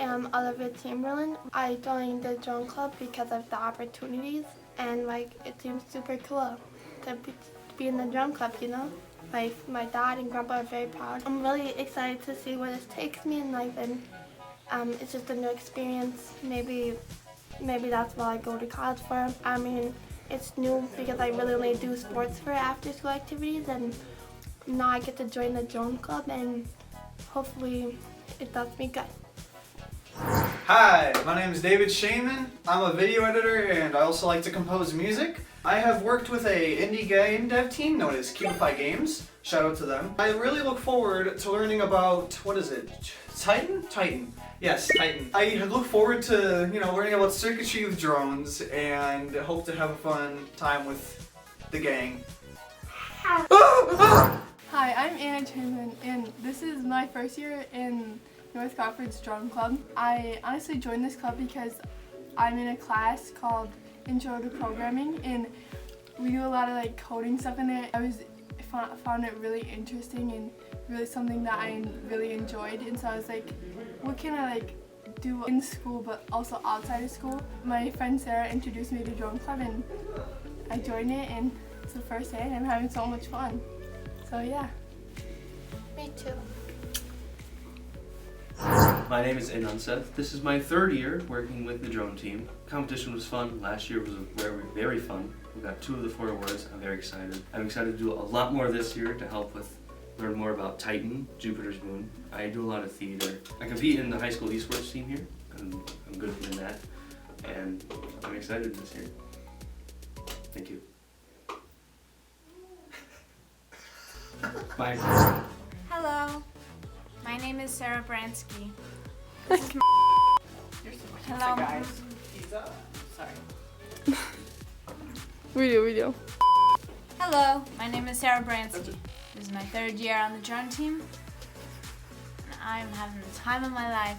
am Olivia Chamberlain. I joined the drone club because of the opportunities, and like it seems super cool to be in the drone club, you know? Like my dad and grandpa are very proud. I'm really excited to see where this takes me in life, and it's just a new experience. Maybe that's what I go to college for. I mean, it's new because I really only do sports for after school activities, and now I get to join the drone club, and hopefully it does me good. Hi, my name is David Shaman. I'm a video editor and I also like to compose music. I have worked with a indie game dev team known as Cubify Games. Shout out to them. I really look forward to learning about, what is it? Titan? Titan. Yes, Titan. I look forward to, learning about circuitry with drones and hope to have a fun time with the gang. Hi, I'm Anna Chamberlain, and this is my first year in North Crawford's Drone Club. I honestly joined this club because I'm in a class called Intro to Programming, and we do a lot of like coding stuff in it. I found it really interesting and really something that I really enjoyed, and so I was like, what can I do in school but also outside of school? My friend Sarah introduced me to Drone Club, and I joined it, and it's the first day and I'm having so much fun. So yeah. Me too. My name is Inan Seth. This is my third year working with the drone team. Competition was fun. Last year was very fun. We got 2 of the 4 awards. I'm very excited. I'm excited to do a lot more this year to help with learn more about Titan, Jupiter's moon. I do a lot of theater. I compete in the high school esports team here. I'm good in that, and I'm excited this year. Thank you. Bye. Hello, my name is Sarah Bransky. Hello. guys. Sorry. Video. Hello, my name is Sarah Bransky. This is my 3rd year on the drone team, and I'm having the time of my life.